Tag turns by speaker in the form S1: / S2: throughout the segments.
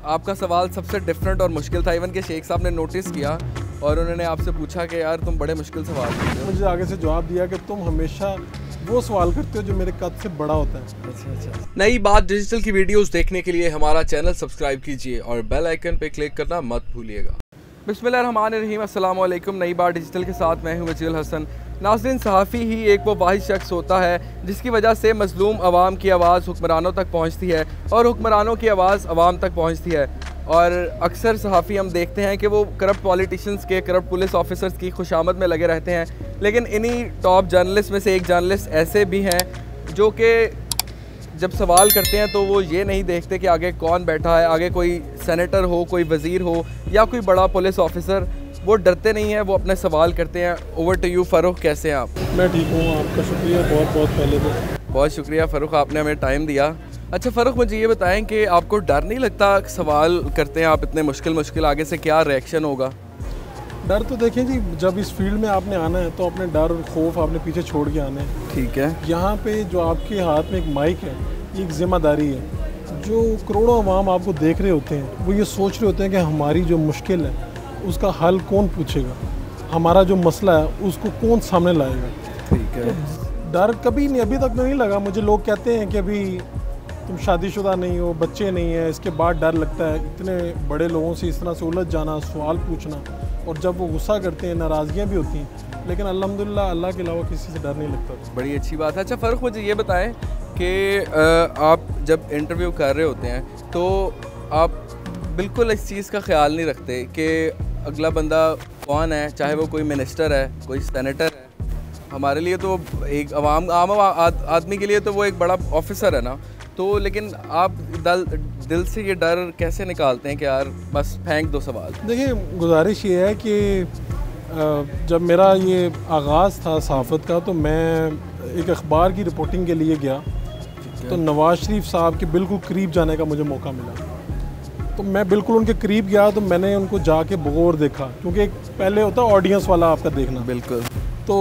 S1: आपका सवाल सबसे डिफरेंट और मुश्किल था। इवन के शेख साहब ने नोटिस किया और उन्होंने आपसे पूछा कि यार तुम बड़े मुश्किल सवाल करते हो।
S2: मुझे आगे से जवाब दिया कि तुम हमेशा वो सवाल करते हो जो मेरे कद से बड़ा होता है।
S1: अच्छा। नई बात डिजिटल की वीडियोस देखने के लिए हमारा चैनल सब्सक्राइब कीजिए और बेल आइकन पे क्लिक करना मत भूलिएगा। बिस्मिल्लाहिर्रहमानिर्रहीम, अस्सलाम वालेकुम। नई बात डिजिटल के साथ मैं हूं वजील हसन। नाज़रीन, सहाफ़ी ही एक वो वाहिद शख्स होता है जिसकी वजह से मज़लूम आवाम की आवाज़ हुक्मरानों तक पहुंचती है और हुक्मरानों की आवाज़ आवाम तक पहुंचती है। और अक्सर सहाफ़ी हम देखते हैं कि वो करप्ट पॉलिटिशियंस के, करप्ट पुलिस ऑफिसर्स की खुशामद में लगे रहते हैं, लेकिन इन्हीं टॉप जर्नलिस्ट में से एक जर्नलिस्ट ऐसे भी हैं जो कि जब सवाल करते हैं तो वो ये नहीं देखते कि आगे कौन बैठा है, आगे कोई सेनेटर हो, कोई वज़ीर हो या कोई बड़ा पुलिस ऑफिसर। वो डरते नहीं हैं, वो अपने सवाल करते हैं। ओवर टू यू फ़ारूक, कैसे हैं आप?
S2: मैं ठीक हूँ, आपका शुक्रिया बहुत पहले तो।
S1: बहुत शुक्रिया फ़ारूक, आपने हमें टाइम दिया। अच्छा फ़ारूक, मुझे ये बताएं कि आपको डर नहीं लगता सवाल करते हैं आप इतने मुश्किल आगे से क्या रिएक्शन होगा?
S2: डर तो देखें जी, जब इस फील्ड में आपने आना है तो अपने डर और खौफ आपने पीछे छोड़ के आना है।
S1: ठीक है।
S2: यहाँ पे जो आपके हाथ में एक माइक है, एक जिम्मेदारी है। जो करोड़ों अवाम आपको देख रहे होते हैं वो ये सोच रहे होते हैं कि हमारी जो मुश्किल है उसका हल कौन पूछेगा, हमारा जो मसला है उसको कौन सामने लाएगा।
S1: ठीक है।
S2: तो डर कभी नहीं, अभी तक तो नहीं लगा मुझे। लोग कहते हैं कि अभी तुम शादीशुदा नहीं हो, बच्चे नहीं हैं, इसके बाद डर लगता है। इतने बड़े लोगों से इस तरह से उलझ जाना, सवाल पूछना, और जब वो गुस्सा करते हैं नाराज़गियाँ भी होती हैं, लेकिन अल्हम्दुलिल्लाह अल्लाह के अलावा किसी से डर नहीं लगता।
S1: बड़ी अच्छी बात है। अच्छा फ़ारूक, मुझे ये बताएं कि आप जब इंटरव्यू कर रहे होते हैं तो आप बिल्कुल इस चीज़ का ख्याल नहीं रखते कि अगला बंदा कौन है, चाहे वो कोई मिनिस्टर है, कोई सेनेटर है। हमारे लिए तो एक आम आदमी के लिए तो वो एक बड़ा ऑफिसर है ना, तो लेकिन आप दिल से ये डर कैसे निकालते हैं कि यार बस फेंक दो सवाल? देखिए,
S2: गुजारिश ये है कि जब मेरा ये आगाज़ था सहाफ़त का तो मैं एक अखबार की रिपोर्टिंग के लिए गया, तो नवाज़ शरीफ साहब के बिल्कुल करीब जाने का मुझे मौका मिला। तो मैं बिल्कुल उनके करीब गया, तो मैंने उनको जाके बगौर देखा, क्योंकि एक पहले होता है ऑडियंस वाला आपका देखना।
S1: बिल्कुल।
S2: तो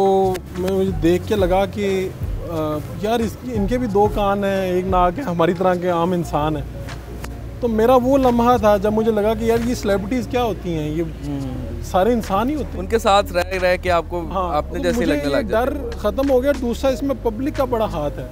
S2: मुझे देख के लगा कि यार इनके भी दो कान हैं, एक नाक है, हमारी तरह के आम इंसान हैं। तो मेरा वो लम्हा था जब मुझे लगा कि यार ये सेलिब्रिटीज़ क्या होती हैं, ये सारे इंसान ही होते हैं।
S1: उनके साथ रह के आपको आपने जैसे लगने लग
S2: डर ख़त्म हो गया। दूसरा, इसमें पब्लिक का बड़ा हाथ है।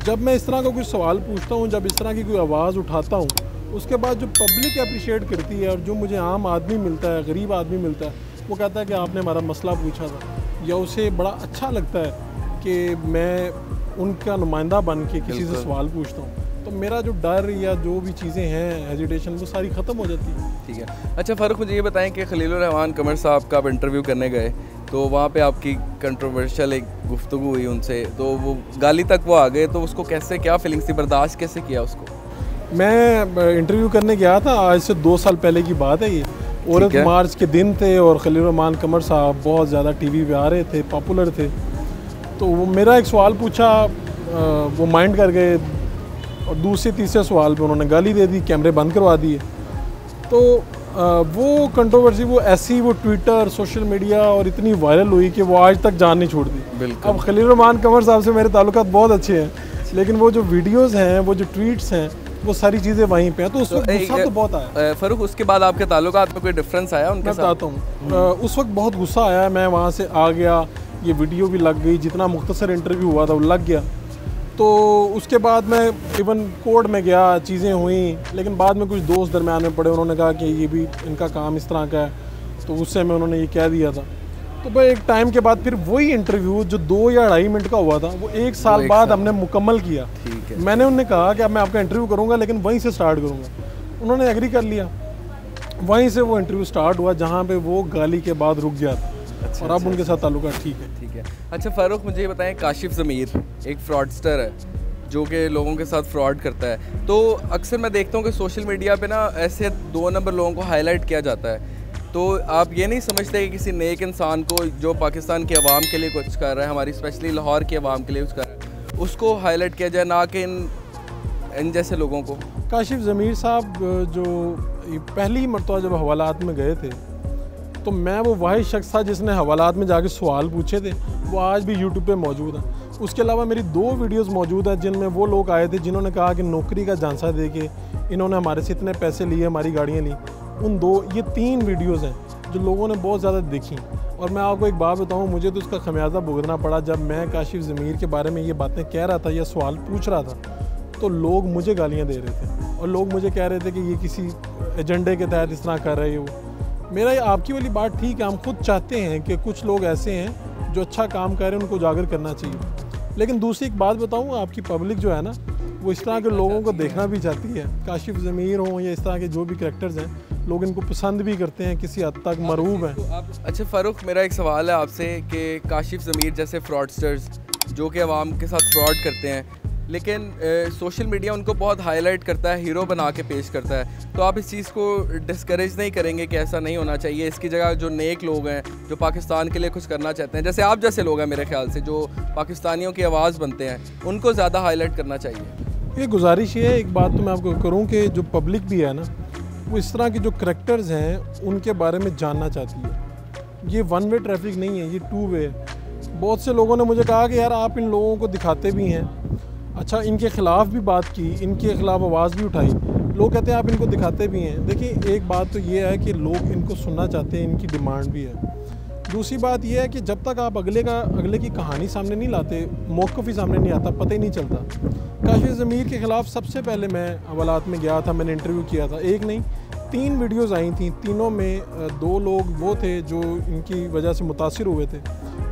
S2: जब मैं इस तरह का कोई सवाल पूछता हूँ, जब इस तरह की कोई आवाज़ उठाता हूँ, उसके बाद जो पब्लिक अप्रिशिएट करती है और जो मुझे आम आदमी मिलता है, गरीब आदमी मिलता है, वो कहता है कि आपने हमारा मसला पूछा था, या उसे बड़ा अच्छा लगता है कि मैं उनका नुमाइंदा बन के किसी से सवाल पूछता हूँ। तो मेरा जो डर या जो भी चीज़ें हैं, हेजिटेशन, वो सारी ख़त्म हो जाती है।
S1: ठीक है। अच्छा फ़ारूक, मुझे ये बताएं कि खलीलुर रहमान कमर साहब का आप इंटरव्यू करने गए तो वहाँ पे आपकी कंट्रोवर्शियल एक गुफ्तगू हुई उनसे, तो वो गाली तक वो आ गए, तो उसको कैसे, क्या फीलिंग्स थी, बर्दाश्त कैसे किया उसको?
S2: मैं इंटरव्यू करने गया था, आज से 2 साल पहले की बात है ये। औरत मार्च के दिन थे और खलीलुर रहमान कमर साहब बहुत ज़्यादा टीवी पे आ रहे थे, पॉपुलर थे। तो वो मेरा एक सवाल पूछा, वो माइंड कर गए, और दूसरे तीसरे सवाल पे उन्होंने गाली दे दी, कैमरे बंद करवा दिए। तो वो कंट्रोवर्सी वो ऐसी वो ट्विटर, सोशल मीडिया और इतनी वायरल हुई कि वो आज तक जान नहीं छोड़ती। अब खलीलुर रहमान कमर साहब से मेरे ताल्लुकात बहुत अच्छे हैं, लेकिन वो जो वीडियोज़ हैं, वो जो ट्वीट्स हैं, वो सारी चीज़ें वहीं पे हैं। तो उस वक्त गुस्सा तो बहुत आया।
S1: फ़ारूक, उसके बाद आपके ताल्लुकात में कोई डिफरेंस आया उनके साथ?
S2: मैं बताता हूँ। उस वक्त बहुत गुस्सा आया, मैं वहाँ से आ गया, ये वीडियो भी लग गई, जितना मुख्तसर इंटरव्यू हुआ था वो लग गया। तो उसके बाद मैं इवन कोर्ट में गया, चीज़ें हुई, लेकिन बाद में कुछ दोस्त दरम्यान में पड़े, उन्होंने कहा कि ये भी इनका काम इस तरह का है, तो उससे में उन्होंने ये कह दिया था। तो भाई एक टाइम के बाद फिर वही इंटरव्यू जो 2 या 2.5 मिनट का हुआ था, वो 1 साल बाद हमने मुकम्मल किया।
S1: ठीक है।
S2: मैंने उन्हें कहा कि अब मैं आपका इंटरव्यू करूँगा, लेकिन वहीं से स्टार्ट करूँगा। उन्होंने एग्री कर लिया, वहीं से वो इंटरव्यू स्टार्ट हुआ जहाँ पे वो गाली के बाद रुक गया था। और अब उनके साथ ताल्लुका ठीक है।
S1: ठीक है। अच्छा फ़ारूक, मुझे ये बताएं, काशिफ ज़मीर एक फ्रॉडस्टर है जो कि लोगों के साथ फ्रॉड करता है। तो अक्सर मैं देखता हूँ कि सोशल मीडिया पे ना ऐसे 2 नंबर लोगों को हाईलाइट किया जाता है। तो आप ये नहीं समझते कि किसी नेक इंसान को जो पाकिस्तान की आवाम के लिए कुछ कर रहा है, हमारी स्पेशली लाहौर की आवाम के लिए कुछ कर रहा है, उसको हाईलाइट किया जाए, ना कि इन जैसे लोगों को?
S2: काशिफ ज़मीर साहब जो पहली मरतबा जब हवालात में गए थे, तो मैं वो वाहिद शख्स था जिसने हवालात में जाके सवाल पूछे थे। वो आज भी यूट्यूब पे मौजूद है। उसके अलावा मेरी 2 वीडियोस मौजूद हैं जिनमें वो लोग आए थे जिन्होंने कहा कि नौकरी का झांसा दे के इन्होंने हमारे से इतने पैसे लिए, हमारी गाड़ियाँ ली। ये 3 वीडियोस हैं जो लोगों ने बहुत ज़्यादा देखी। और मैं आपको एक बात बताऊं, मुझे तो उसका खमियाजा भुगतना पड़ा। जब मैं काशिफ ज़मीर के बारे में ये बातें कह रहा था या सवाल पूछ रहा था तो लोग मुझे गालियाँ दे रहे थे और लोग मुझे कह रहे थे कि ये किसी एजेंडे के तहत इस तरह कर रहे हो। मेरा ये आपकी वाली बात ठीक है, हम खुद चाहते हैं कि कुछ लोग ऐसे हैं जो अच्छा काम कर रहे हैं, उनको उजागर करना चाहिए। लेकिन दूसरी एक बात बताऊँ, आपकी पब्लिक जो है ना वो इस तरह के लोगों को देखना भी चाहती है। काशिफ ज़मीर हों या इस तरह के जो भी करैक्टर्स हैं, लोग इनको पसंद भी करते हैं, किसी हद तक मरूब हैं।
S1: अच्छा फ़ारूक, मेरा एक सवाल है आपसे कि काशिफ ज़मीर जैसे फ्रॉडस्टर्स जो कि आवाम के साथ फ्रॉड करते हैं, लेकिन सोशल मीडिया उनको बहुत हाईलाइट करता है, हीरो बना के पेश करता है, तो आप इस चीज़ को डिस्करेज नहीं करेंगे कि ऐसा नहीं होना चाहिए? इसकी जगह जो नेक लोग हैं जो पाकिस्तान के लिए कुछ करना चाहते हैं, जैसे आप जैसे लोग हैं मेरे ख्याल से, जो पाकिस्तानियों की आवाज़ बनते हैं, उनको ज़्यादा हाईलाइट करना चाहिए।
S2: ये गुजारिश ये है, एक बात तो मैं आपको करूँ कि जो पब्लिक भी है ना वो इस तरह के जो करैक्टर्स हैं उनके बारे में जानना चाहती है। ये 1 वे ट्रैफिक नहीं है, ये 2 वे है। बहुत से लोगों ने मुझे कहा कि यार आप इन लोगों को दिखाते भी हैं, अच्छा इनके ख़िलाफ़ भी बात की, इनके ख़िलाफ़ आवाज़ भी उठाई, लोग कहते हैं आप इनको दिखाते भी हैं। देखिए एक बात तो ये है कि लोग इनको सुनना चाहते हैं, इनकी डिमांड भी है। दूसरी बात यह है कि जब तक आप अगले की कहानी सामने नहीं लाते, मौक़िफ़ ही सामने नहीं आता, पता ही नहीं चलता। काशिफ ज़मीर के ख़िलाफ़ सबसे पहले मैं हवालात में गया था, मैंने इंटरव्यू किया था। 1 नहीं 3 वीडियोज़ आई थी, तीनों में 2 लोग वो थे जो इनकी वजह से मुतासिर हुए थे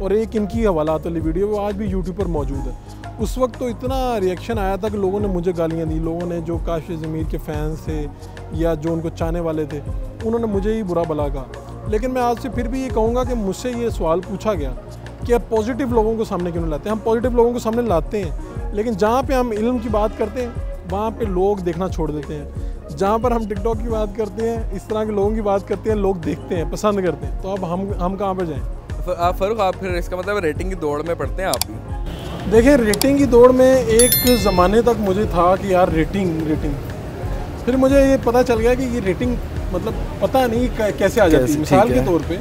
S2: और एक इनकी हवालात वाली वीडियो वो आज भी यूट्यूब पर मौजूद है। उस वक्त तो इतना रिएक्शन आया था कि लोगों ने मुझे गालियाँ दी, लोगों ने जो काशिफ ज़मीर के फ़ैन्स थे या जो उनको चाहने वाले थे उन्होंने मुझे ही बुरा भला कहा। लेकिन मैं आज से फिर भी ये कहूँगा कि मुझसे ये सवाल पूछा गया कि आप पॉजिटिव लोगों को सामने क्यों नहीं लाते? हम पॉजिटिव लोगों को सामने लाते हैं, लेकिन जहाँ पे हम इल्म की बात करते हैं वहाँ पे लोग देखना छोड़ देते हैं। जहाँ पर हम टिकटॉक की बात करते हैं, इस तरह के लोगों की बात करते हैं, लोग देखते हैं, पसंद करते हैं, तो अब हम कहाँ पर जाएँ?
S1: फ़ारूक, आप फिर इसका मतलब रेटिंग की दौड़ में पड़ते हैं आप भी?
S2: देखिए रेटिंग की दौड़ में एक ज़माने तक मुझे था कि यार रेटिंग, फिर मुझे ये पता चल गया कि ये रेटिंग मतलब पता नहीं कैसे आ जाती है। मिसाल के तौर पे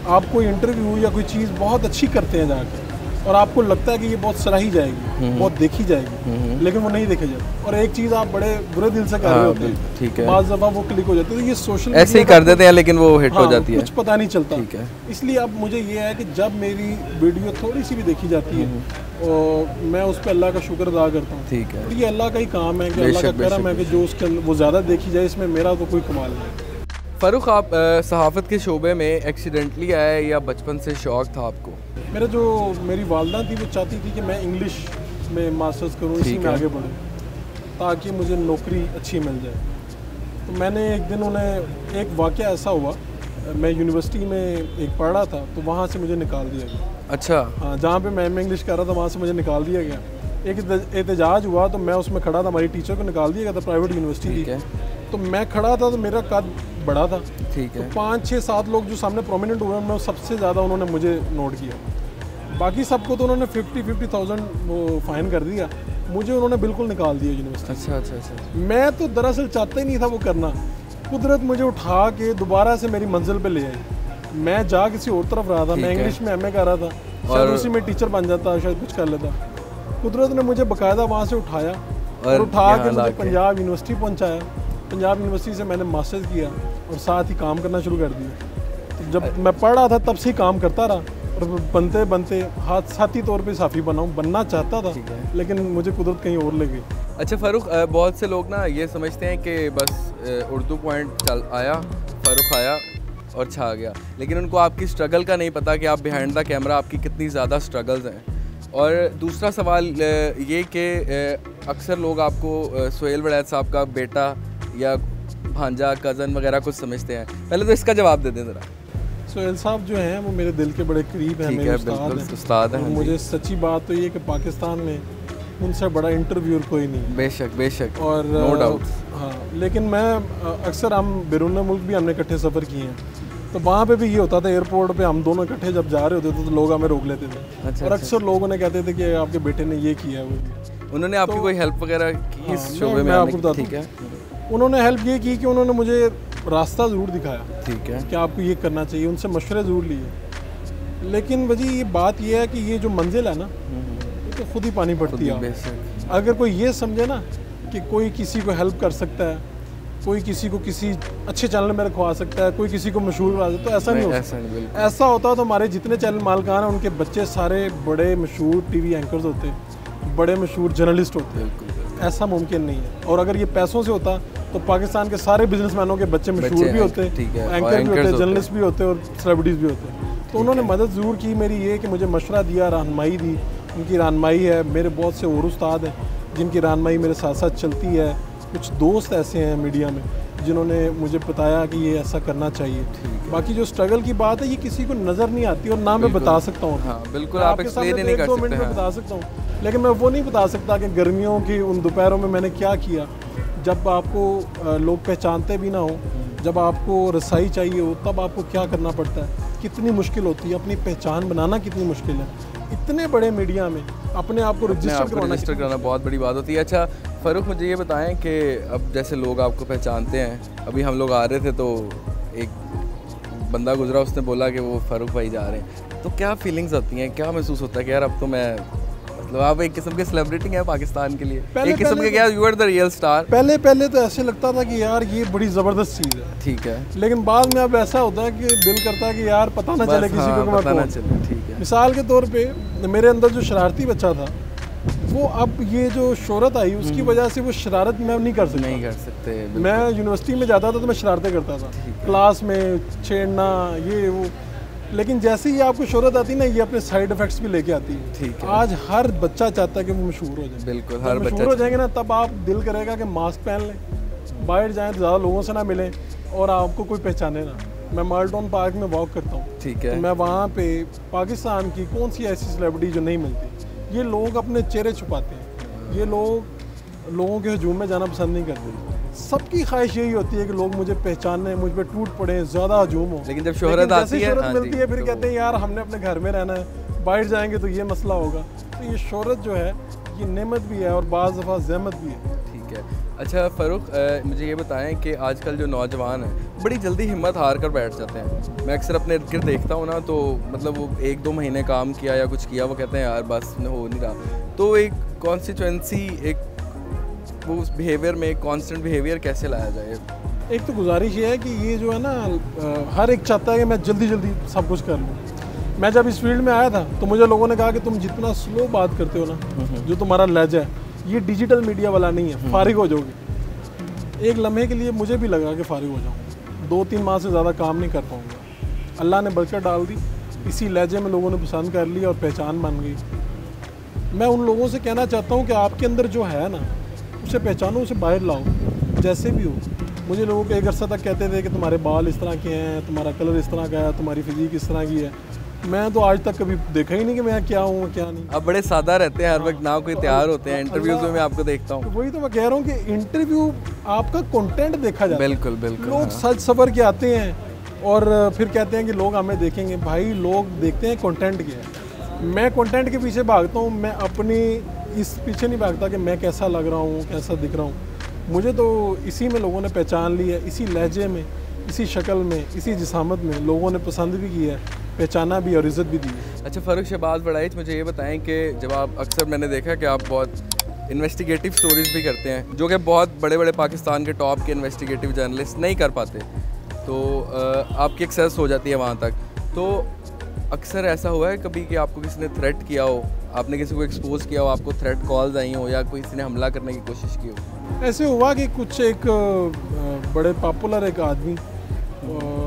S2: आप कोई इंटरव्यू या कोई चीज़ बहुत अच्छी करते हैं जाकर और आपको लगता है कि ये बहुत सराही जाएगी, बहुत देखी जाएगी, लेकिन वो नहीं देखी जाती। और एक चीज़ आप बड़े बुरे दिल से कर रहे होते हैं, ठीक है, बाज़ दफ़ा वो क्लिक हो जाती है, तो ये सोशल
S1: ऐसे ही कर देते हैं लेकिन वो हिट हो जाती है,
S2: कुछ पता नहीं चलता।
S1: ठीक है,
S2: इसलिए अब मुझे ये है कि जब मेरी वीडियो थोड़ी सी भी देखी जाती है और मैं उस पर अल्लाह का शुक्र अदा करता हूँ।
S1: ठीक है,
S2: ये अल्लाह का ही काम है कि अल्लाह का करम है कि जो उसके वो ज़्यादा देखी जाए, इसमें मेरा तो कोई कमाल नहीं।
S1: फ़ारूक, आप सहाफ़त के शोबे में एक्सीडेंटली आए या बचपन से शौक़ था आपको?
S2: मेरी वालदा थी वो चाहती थी कि मैं इंग्लिश में मास्टर्स करूँ, इसी में आगे बढ़ूँ ताकि मुझे नौकरी अच्छी मिल जाए। तो मैंने एक दिन उन्हें एक वाक़या ऐसा हुआ, मैं यूनिवर्सिटी में एक पढ़ रहा था तो वहाँ से मुझे निकाल दिया गया।
S1: अच्छा।
S2: हाँ, जहाँ पे मैं इंग्लिश कर रहा था वहाँ से मुझे निकाल दिया गया। एक एहतजाज हुआ तो मैं उसमें खड़ा था, हमारी टीचर को निकाल दिया गया था, प्राइवेट यूनिवर्सिटी थी, तो मैं खड़ा था तो मेरा कद बड़ा था।
S1: ठीक है।
S2: तो 5, 6, 7 लोग जो सामने प्रोमिनेंट हुए उनमें सबसे ज़्यादा उन्होंने मुझे नोट किया। बाकी सबको तो उन्होंने 50,000 वो फ़ाइन कर दिया, मुझे उन्होंने बिल्कुल निकाल दिया यूनिवर्सिटी।
S1: अच्छा।
S2: मैं तो दरअसल चाहता ही नहीं था वो करना, कुदरत मुझे उठा के दोबारा से मेरी मंजिल पे ले आई। मैं जा किसी और तरफ रहा था, मैं इंग्लिश में MA कर रहा था, शायद उसी में टीचर बन जाता, शायद कुछ कर लेता। कुदरत ने मुझे बाकायदा वहाँ से उठाया और उठा के मुझे पंजाब यूनिवर्सिटी पहुँचाया। पंजाब यूनिवर्सिटी से मैंने मास्टर्स किया और साथ ही काम करना शुरू कर दिया। तो जब मैं पढ़ रहा था तब से काम करता रहा और बनते बनते साथी तौर पे साफ़ी बनना चाहता था, लेकिन मुझे कुदरत कहीं और ले गई।
S1: अच्छा फ़ारूक, बहुत से लोग ना ये समझते हैं कि बस उर्दू पॉइंट चल आया, फ़ारूक आया और छा गया, लेकिन उनको आपकी स्ट्रगल का नहीं पता कि आप बिहाइंड द कैमरा आपकी कितनी ज़्यादा स्ट्रगल्स हैं। और दूसरा सवाल ये कि अक्सर लोग आपको सुहेल वड़ैत साहब का बेटा या भांजा, कज़न वगैरह कुछ समझते हैं, पहले तो इसका जवाब दे दें ज़रा।
S2: सुहेल साहब जो हैं वो मेरे दिल के बड़े करीब हैं, मेरे
S1: उस्ताद हैं।
S2: मुझे सच्ची बात तो ये कि पाकिस्तान में उनसे बड़ा इंटरव्यूअर कोई नहीं।
S1: बेशक
S2: और
S1: नो डाउट।
S2: हाँ, लेकिन मैं अक्सर हम बैरून मुल्क भी हमने इकट्ठे सफ़र किए हैं, तो वहाँ पे भी ये होता था, एयरपोर्ट पे हम दोनों इकट्ठे जब जा रहे होते थे तो लोग हमें रोक लेते थे। और अक्सर लोगों ने कहते थे कि आपके बेटे ने ये किया वो।
S1: उन्होंने आपकी कोई हेल्प वगैरह की इस शोबे में?
S2: आपको बताता हूँ। ठीक है, उन्होंने हेल्प ये की कि उन्होंने मुझे रास्ता ज़रूर दिखाया,
S1: ठीक है,
S2: कि आपको ये करना चाहिए, उनसे मशवरे ज़रूर लिए। लेकिन वजी ये बात ये है कि ये जो मंजिल है ना, तो खुद ही पानी पड़ती है। अगर कोई ये समझे ना कि कोई किसी को हेल्प कर सकता है, कोई किसी को किसी अच्छे चैनल में रखवा सकता है, कोई किसी को मशहूर करा सकता है, तो ऐसा नहीं होता। ऐसा होता तो हमारे जितने चैनल मालिकान हैं उनके बच्चे सारे बड़े मशहूर टीवी एंकर्स होते, बड़े मशहूर जर्नलिस्ट होते। ऐसा मुमकिन नहीं है। और अगर ये पैसों से होता तो पाकिस्तान के सारे बिजनेसमैनों के बच्चे मशहूर भी होते, एंकर भी होते, जर्नलिस्ट भी होते और सेलिब्रिटीज़ भी होते। तो उन्होंने मदद ज़रूर की मेरी, ये कि मुझे मशवरा दिया, रहनुमाई दी। उनकी रहनुमाई है। मेरे बहुत से और उस्ताद हैं जिनकी रहनुमाई मेरे साथ साथ चलती है। कुछ दोस्त ऐसे हैं मीडिया में जिन्होंने मुझे बताया कि ये ऐसा करना चाहिए। बाकी जो स्ट्रगल की बात है ये किसी को नज़र नहीं आती और ना मैं बता सकता हूँ।
S1: हाँ, बिल्कुल आप एक्सप्लेन नहीं कर सकते।
S2: 2 मिनट में बता सकता हूँ, लेकिन मैं वो नहीं बता सकता कि गर्मियों की उन दोपहरों में मैंने क्या किया, जब आपको लोग पहचानते भी ना हो, जब आपको रसाई चाहिए हो, तब आपको क्या करना पड़ता है, कितनी मुश्किल होती है, अपनी पहचान बनाना कितनी मुश्किल है। इतने बड़े मीडिया में अपने आप को रजिस्टर
S1: कराना बहुत बड़ी बात होती है। अच्छा फ़ारूक, मुझे ये बताएं कि अब जैसे लोग आपको पहचानते हैं, अभी हम लोग आ रहे थे तो एक बंदा गुजरा, उसने बोला कि वो फ़ारूक भाई जा रहे हैं, तो क्या फीलिंग्स होती हैं, क्या महसूस होता है कि यार अब तो मैं, मतलब आप एक किस्म के सेलिब्रिटी हैं पाकिस्तान के लिए, एक किस्म के, क्या you are the real star.
S2: पहले तो ऐसे लगता था कि यार ये बड़ी ज़बरदस्त चीज़ है,
S1: ठीक है,
S2: लेकिन बाद में अब ऐसा होता है कि दिल करता है कि यार पता ना चले किसी को,
S1: पता ना चले। ठीक है,
S2: मिसाल के तौर पे मेरे अंदर जो शरारती बच्चा था वो अब ये जो शोहरत आई उसकी वजह से वो शरारत मैं नहीं कर सकते। मैं यूनिवर्सिटी में जाता था तो मैं शरारतें करता था, क्लास में छेड़ना ये वो, लेकिन जैसे ही आपको शोहरत आती है ना, ये अपने साइड इफेक्ट्स भी लेके आती है।
S1: ठीक है,
S2: आज हर बच्चा चाहता है कि वो मशहूर हो जाए।
S1: बिल्कुल, हर बच्चा
S2: मशहूर हो जाएंगे ना, तब आप दिल करेगा कि मास्क पहन लें, बाहर जाएं तो ज़्यादा लोगों से ना मिलें और आपको कोई पहचाने ना। मैं माल्टन पार्क में वॉक करता हूँ,
S1: ठीक है,
S2: तो मैं वहाँ पे पाकिस्तान की कौन सी ऐसी सेलिब्रिटी जो नहीं मिलती। ये लोग अपने चेहरे छुपाते हैं, ये लोग लोगों के हजूम में जाना पसंद नहीं करते। सबकी ख्वाहिश यही होती है कि लोग मुझे पहचाने, मुझ पर टूट पड़े, ज़्यादा हजूम हो।
S1: लेकिन जब शोहरत आती है,
S2: मिलती है, फिर कहते हैं यार हमने अपने घर में रहना है, बाहर जाएंगे तो ये मसला होगा। तो ये शोहरत जो है ये नेमत भी है और बाज़ दफ़ा ज़हमत भी है।
S1: ठीक है। अच्छा फ़ारूक, मुझे ये बताएं कि आजकल जो नौजवान हैं बड़ी जल्दी हिम्मत हार कर बैठ जाते हैं। मैं अक्सर अपने इर्द गिर्द देखता हूँ ना, तो मतलब वो 1-2 महीने काम किया या कुछ किया, वो कहते हैं यार बस हो नहीं रहा। तो एक कॉन्स्टिट्यूएंसी, एक वो उस बिहेवियर में एक कांस्टेंट बिहेवियर कैसे लाया जाए?
S2: एक तो गुजारिश ये है कि ये जो है ना, हर एक चाहता है कि मैं जल्दी जल्दी सब कुछ कर लूँ। मैं जब इस फील्ड में आया था तो मुझे लोगों ने कहा कि तुम जितना स्लो बात करते हो ना, जो तुम्हारा लहजा है ये डिजिटल मीडिया वाला नहीं है, फारिग हो जाओगे। एक लम्हे के लिए मुझे भी लगा कि फारिग हो जाऊँ, 2-3 माह से ज़्यादा काम नहीं कर पाऊँगा। अल्लाह ने बरकत डाल दी, इसी लहजे में लोगों ने पसंद कर लिया और पहचान बन गई। मैं उन लोगों से कहना चाहता हूँ कि आपके अंदर जो है ना, उसे पहचानो, उसे बाहर लाओ, जैसे भी हो। मुझे लोग एक अरसा तक कहते थे कि तुम्हारे बाल इस तरह के हैं, तुम्हारा कलर इस तरह का है, तुम्हारी फिजीक इस तरह की है। मैं तो आज तक कभी देखा ही नहीं कि मैं क्या हूँ क्या नहीं।
S1: आप बड़े सादा रहते हैं, हर वक्त ना कोई तैयार होते हैं, इंटरव्यूज में मैं आपको देखता हूँ।
S2: वही तो मैं कह रहा हूँ कि इंटरव्यू आपका कंटेंट देखा जाता है।
S1: बिल्कुल बिल्कुल।
S2: लोग सज सवर के आते हैं और फिर कहते हैं कि लोग हमें देखेंगे। भाई लोग देखते हैं कंटेंट क्या है। मैं कंटेंट के पीछे भागता हूँ, मैं अपनी इस पीछे नहीं भागता कि मैं कैसा लग रहा हूँ, कैसा दिख रहा हूँ। मुझे तो इसी में लोगों ने पहचान ली है, इसी लहजे में, इसी शक्ल में, इसी जिसामत में लोगों ने पसंद भी किया है, पहचाना भी और इज़्ज़त भी दी है।
S1: अच्छा फ़ारूक शहबाज बड़ाइच, मुझे ये बताएं कि जब आप, अक्सर मैंने देखा कि आप बहुत इन्वेस्टिगेटिव स्टोरीज़ भी करते हैं, जो कि बहुत बड़े बड़े पाकिस्तान के टॉप के इन्वेस्टिगेटिव जर्नलिस्ट नहीं कर पाते, तो आपकी एक्सेस हो जाती है वहाँ तक। तो अक्सर ऐसा हुआ है कभी कि आपको किसी ने थ्रेट किया हो, आपने किसी को एक्सपोज किया हो, आपको थ्रेट कॉल्स आई हो या किसी ने हमला करने की कोशिश की हो?
S2: ऐसे हुआ कि कुछ एक बड़े पॉपुलर एक आदमी,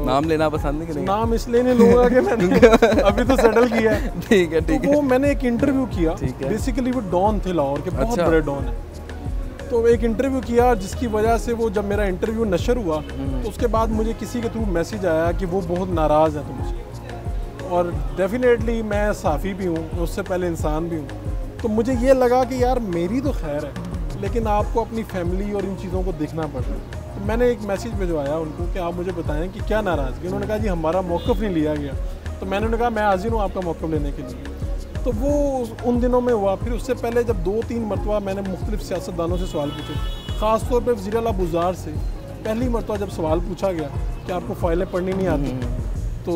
S1: नाम लेना पसंद नहीं?
S2: नाम इसलिए नहीं लूँगा कि मैंने अभी तो सेटल किया है।
S1: ठीक है ठीक है।
S2: वो मैंने एक इंटरव्यू किया, बेसिकली वो डॉन थे लाहौर के, बहुत बड़े डॉन है। तो एक इंटरव्यू किया जिसकी वजह से वो, जब मेरा इंटरव्यू नशर हुआ तो उसके बाद मुझे किसी के थ्रू मैसेज आया कि वो बहुत नाराज़ है तुमसे। और डेफिनेटली मैं साफ़ी भी हूँ, उससे पहले इंसान भी हूँ। तो मुझे ये लगा कि यार मेरी तो खैर है, लेकिन आपको अपनी फैमिली और इन चीज़ों को देखना पड़ रहा है। तो मैंने एक मैसेज भिजवाया उनको कि आप मुझे बताएं कि क्या नाराज़गी। उन्होंने कहा जी हमारा मौक़िफ़ नहीं लिया गया। तो मैंने उन्हें कहा मैं हाज़िर हूँ आपका मौक़िफ़ लेने के लिए। तो वो उन दिनों में हुआ। फिर उससे पहले जब 2-3 मरतबा मैंने मुख्तलिफ़ सियासतदानों से सवाल पूछे, ख़ास तौर पर वज़ीर आला बुज़ार से पहली मरतबा जब सवाल पूछा गया कि आपको फ़ाइलें पढ़नी नहीं आती, तो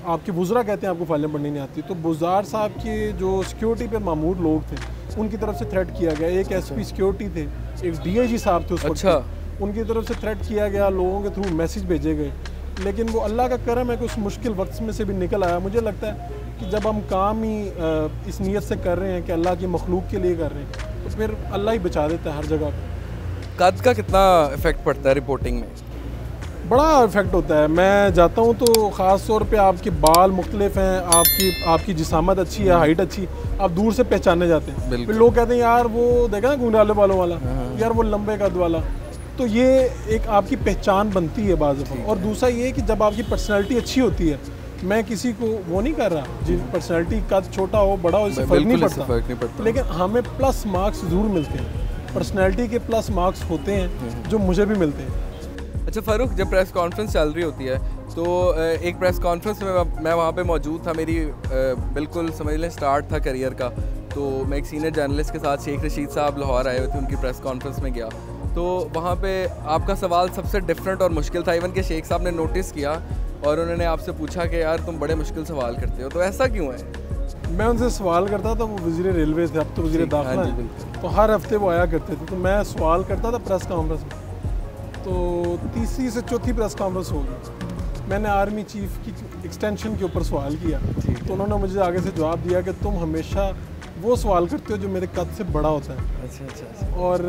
S2: आपके वुज़रा कहते हैं आपको फाइलें पढ़नी नहीं आती, तो बुज़दार साहब के जो सिक्योरिटी पे मामूर लोग थे उनकी तरफ से थ्रेट किया गया। एक एसपी सिक्योरिटी थे, एक डीआईजी साहब थे उस वक्त, उनकी तरफ से थ्रेट किया गया, लोगों के थ्रू मैसेज भेजे गए। लेकिन वो अल्लाह का करम है कि उस मुश्किल वक्त में से भी निकल आया। मुझे लगता है कि जब हम काम ही इस नीयत से कर रहे हैं कि अल्लाह की मखलूक के लिए कर रहे हैं, तो फिर अल्लाह ही बचा देता है हर जगह पर।
S1: कद का कितना इफेक्ट पड़ता है रिपोर्टिंग में?
S2: बड़ा इफेक्ट होता है। मैं जाता हूँ तो ख़ास तौर पे आपके बाल मुख्तलिफ हैं, आपकी जिसामत अच्छी है, हाइट अच्छी, आप दूर से पहचाने जाते हैं। फिर लोग कहते हैं यार वो देखा ना घुंघराले बालों वाला, यार वो लंबे कद वाला। तो ये एक आपकी पहचान बनती है बाज़ दफ़ा। और दूसरा ये कि जब आपकी पर्सनैलिटी अच्छी होती है, मैं किसी को वो नहीं कर रहा जिन पर्सनैलिटी कद छोटा हो बड़ा हो इससे फ़र्क नहीं पड़ता, लेकिन हमें प्लस मार्क्स ज़रूर मिलते हैं। पर्सनैलिटी के प्लस मार्क्स होते हैं जो मुझे भी मिलते हैं।
S1: अच्छा फ़ारूक, जब प्रेस कॉन्फ्रेंस चल रही होती है तो एक प्रेस कॉन्फ्रेंस में मैं वहाँ पे मौजूद था, मेरी बिल्कुल समझ लें स्टार्ट था करियर का। तो मैं एक सीनियर जर्नलिस्ट के साथ शेख रशीद साहब लाहौर आए हुए थे, उनकी प्रेस कॉन्फ्रेंस में गया तो वहाँ पे आपका सवाल सबसे डिफरेंट और मुश्किल था। इवन के शेख साहब ने नोटिस किया और उन्होंने आपसे पूछा कि यार तुम बड़े मुश्किल सवाल करते हो, तो ऐसा क्यों है?
S2: मैं उनसे सवाल करता था, वो वज़ीर रेलवे थे, अब तो वज़ीर दाखिला हैं, तो हर हफ्ते वो आया करते थे, तो मैं सवाल करता था प्रेस कॉन्फ्रेंस में। तो तीसरी से चौथी प्रेस कॉन्फ्रेंस होगी, मैंने आर्मी चीफ की एक्सटेंशन के ऊपर सवाल किया, तो उन्होंने मुझे आगे से जवाब दिया कि तुम हमेशा वो सवाल करते हो जो मेरे कद से बड़ा होता है। अच्छा। और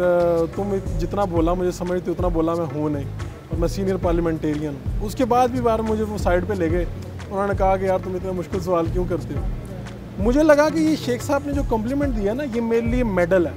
S2: तुम जितना बोला मुझे समझते उतना बोला मैं हूँ नहीं, और मैं सीनियर पार्लियामेंटेरियन हूँ। उसके बाद भी बार मुझे वो साइड पे ले गए, उन्होंने कहा कि यार तुम इतना मुश्किल सवाल क्यों करते हो। मुझे लगा कि ये शेख साहब ने जो कम्प्लीमेंट दिया ना, ये मेरे लिए मेडल है।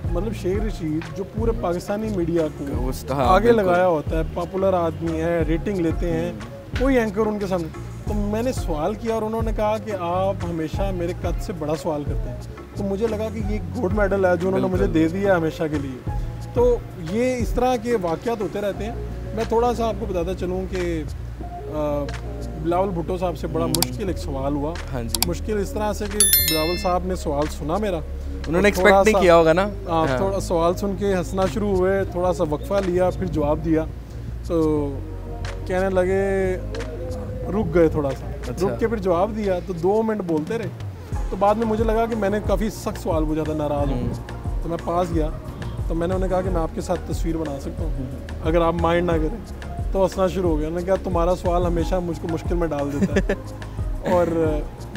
S2: मतलब शेख रशीद जो पूरे पाकिस्तानी मीडिया को आगे लगाया होता है, पॉपुलर आदमी है, रेटिंग लेते हैं, कोई एंकर उनके सामने। तो मैंने सवाल किया और उन्होंने कहा कि आप हमेशा मेरे कद से बड़ा सवाल करते हैं, तो मुझे लगा कि ये गोल्ड मेडल है जो उन्होंने मुझे दे दिया हमेशा के लिए। तो ये इस तरह के वाक़यात होते रहते हैं। मैं थोड़ा सा आपको बताता चलूँ कि बिलावल भुट्टो साहब से बड़ा मुश्किल एक सवाल हुआ।
S1: हाँ जी।
S2: मुश्किल इस तरह से कि बिलावल साहब ने सवाल सुना मेरा,
S1: उन्होंने एक्सपेक्ट नहीं किया होगा ना।
S2: हाँ। थोड़ा सवाल सुन के हंसना शुरू हुए, थोड़ा सा वक्फा लिया, फिर जवाब दिया, तो कहने लगे रुक गए थोड़ा सा। रुक के फिर जवाब दिया, तो 2 मिनट बोलते रहे। तो बाद में मुझे लगा कि मैंने काफ़ी सख्त सवाल पूछा था, नाराज़ हूँ, तो मैं पास गया। तो मैंने उन्हें कहा कि मैं आपके साथ तस्वीर बना सकता हूँ अगर आप माइंड ना करें। तो हंसना शुरू हो गया। उन्होंने कहा तुम्हारा सवाल हमेशा मुझको मुश्किल में डाल देता है। और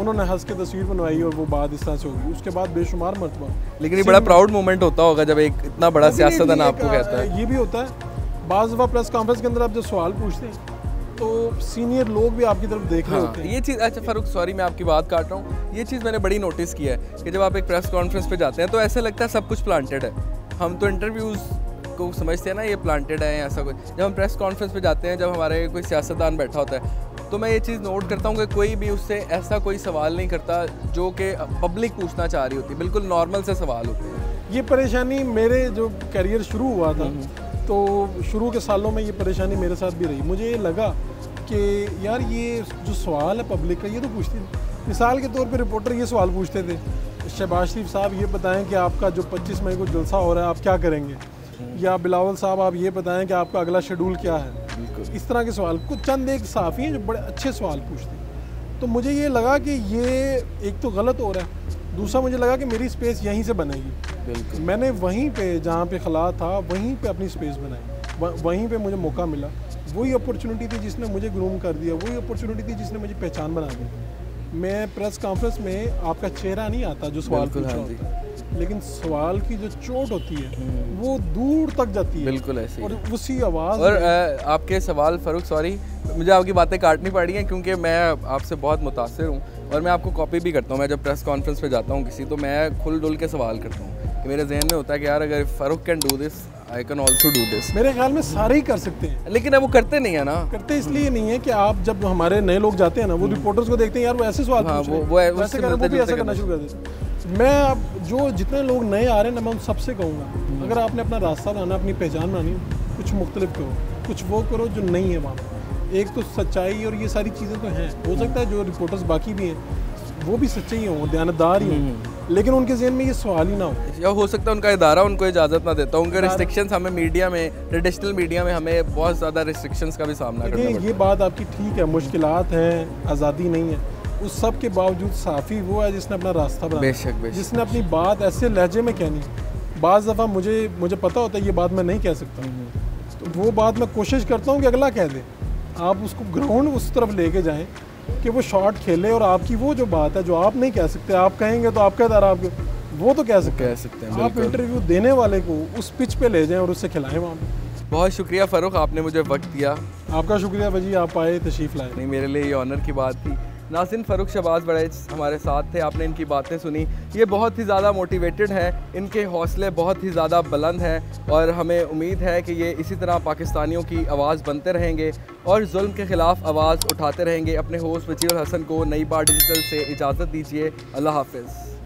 S2: उन्होंने हंस के तस्वीर बनवाई और वो बात इस तरह से होगी। उसके बाद बेशुमार मरतबा।
S1: लेकिन ये बड़ा प्राउड मोमेंट होता होगा जब एक इतना बड़ा सियासतदान आपको कहता है।
S2: ये भी होता है बाज़ दफ़ा प्रेस कॉन्फ्रेंस के अंदर आप जब सवाल पूछते हैं तो सीनियर लोग भी आपकी तरफ देख रहे होते हैं।
S1: ये चीज़, अच्छा फ़ारूक सॉरी मैं आपकी बात काट रहा हूँ, ये चीज़ मैंने बड़ी नोटिस की है कि जब आप एक प्रेस कॉन्फ्रेंस पे जाते हैं तो ऐसा लगता है सब कुछ प्लांटेड है। हम तो इंटरव्यूज़ को समझते हैं ना ये प्लांटेड है ऐसा कुछ। जब हम प्रेस कॉन्फ्रेंस पे जाते हैं, जब हमारे कोई सियासतदान बैठा होता है, तो मैं ये चीज़ नोट करता हूँ कि कोई भी उससे ऐसा कोई सवाल नहीं करता जो कि पब्लिक पूछना चाह रही होती, बिल्कुल नॉर्मल से सवाल होते हैं।
S2: ये परेशानी मेरे जो करियर शुरू हुआ था तो शुरू के सालों में ये परेशानी मेरे साथ भी रही। मुझे ये लगा कि यार ये जो सवाल है पब्लिक का, ये तो पूछती थी। मिसाल के तौर पे रिपोर्टर ये सवाल पूछते थे, शहबाज शरीफ साहब ये बताएं कि आपका जो 25 मई को जलसा हो रहा है आप क्या करेंगे, या बिलावल साहब आप ये बताएं कि आपका अगला शेड्यूल क्या है। इस तरह के सवाल, कुछ चंद एक सहाफ़ी हैं जो बड़े अच्छे सवाल पूछते हैं। तो मुझे ये लगा कि ये एक तो गलत हो रहा है, दूसरा मुझे लगा कि मेरी स्पेस यहीं से बनेगी। मैंने वहीं पे जहाँ पे खला था वहीं पे अपनी स्पेस बनाई, वहीं पे मुझे मौका मिला। वही अपॉर्चुनिटी थी जिसने मुझे ग्रूम कर दिया, वही अपॉर्चुनिटी थी जिसने मुझे पहचान बना दी। मैं प्रेस कॉन्फ्रेंस में आपका चेहरा नहीं आता जो सवाल पूछ रहा होता है, लेकिन सवाल की जो चोट होती है वो दूर तक जाती है।
S1: बिल्कुल ऐसे
S2: और उसी आवाज़
S1: और आपके सवाल फ़ारूक सॉरी मुझे आपकी बातें काटनी पड़ी हैं क्योंकि मैं आपसे बहुत मुतासिर हूँ और मैं आपको कॉपी भी करता हूँ। मैं जब प्रेस कॉन्फ्रेंस पे जाता हूँ किसी, तो मैं खुल डुल के सवाल करता हूँ कि मेरे जहन में होता है कि यार अगर Farooq can do this I can also do this.
S2: मेरे ख्याल में सारे ही कर सकते हैं,
S1: लेकिन अब वो करते नहीं है ना।
S2: करते इसलिए नहीं है कि आप जब हमारे नए लोग जाते हैं ना, वो रिपोर्टर्स को देखते हैं यार वो ऐसे सवाल पूछ रहे हैं, वो भी ऐसा करना शुरू कर देते हैं। मैं अब जो जितने लोग नए आ रहे हैं ना, मैं उन सबसे कहूँगा अगर आपने अपना रास्ता बनाना, अपनी पहचान बनानी, कुछ मुख्तलिफ करो, कुछ वो करो जो नहीं है वहाँ। एक तो सच्चाई और ये सारी चीज़ें तो हैं, हो सकता है जो रिपोर्टर्स बाकी भी हैं वो भी सच्चे ही हों, दयानतदार ही हों, लेकिन उनके ज़हन में ये सवाल ही ना हो,
S1: या हो सकता है उनका इदारा उनको इजाज़त ना देता, उनके रिस्ट्रिक्शंस हमें मीडिया में, ट्रेडिशनल मीडिया में हमें बहुत ज़्यादा रिस्ट्रिक्शंस का भी सामना करना पड़ता है।
S2: ये बात आपकी ठीक है, मुश्किलात हैं, आज़ादी नहीं है, उस सब के बावजूद साफ़ी वो है जिसने अपना रास्ता बनाया,
S1: बेशक
S2: जिसने अपनी बात ऐसे लहजे में कहनी। बाज़ दफ़ा मुझे पता होता है ये बात मैं नहीं कह सकता, तो वो बात मैं कोशिश करता हूँ कि अगला कह दे, आप उसको ग्राउंड उस तरफ लेके जाएं कि वो शॉट खेले और आपकी वो जो बात है जो आप नहीं कह सकते, आप कहेंगे तो आपका इदारा आपके वो तो कह सकते हैं। आप इंटरव्यू देने वाले को उस पिच पे ले जाएं और उससे खिलाएं वहाँ पे।
S1: बहुत शुक्रिया फ़ारूक, आपने मुझे वक्त दिया।
S2: आपका शुक्रिया वजी, आप आए, तशरीफ़ लाए।
S1: नहीं, मेरे लिए ये ऑनर की बात थी। नाज़रीन, फ़ारूक शहबाज बड़ैच हमारे साथ थे, आपने इनकी बातें सुनी। ये बहुत ही ज़्यादा मोटिवेटेड हैं, इनके हौसले बहुत ही ज़्यादा बुलंद हैं और हमें उम्मीद है कि ये इसी तरह पाकिस्तानियों की आवाज़ बनते रहेंगे और जुल्म के ख़िलाफ़ आवाज़ उठाते रहेंगे। अपने होस्ट वजील हसन को नई बार डिजिटल से इजाज़त दीजिए। अल्लाह हाफ़िज़।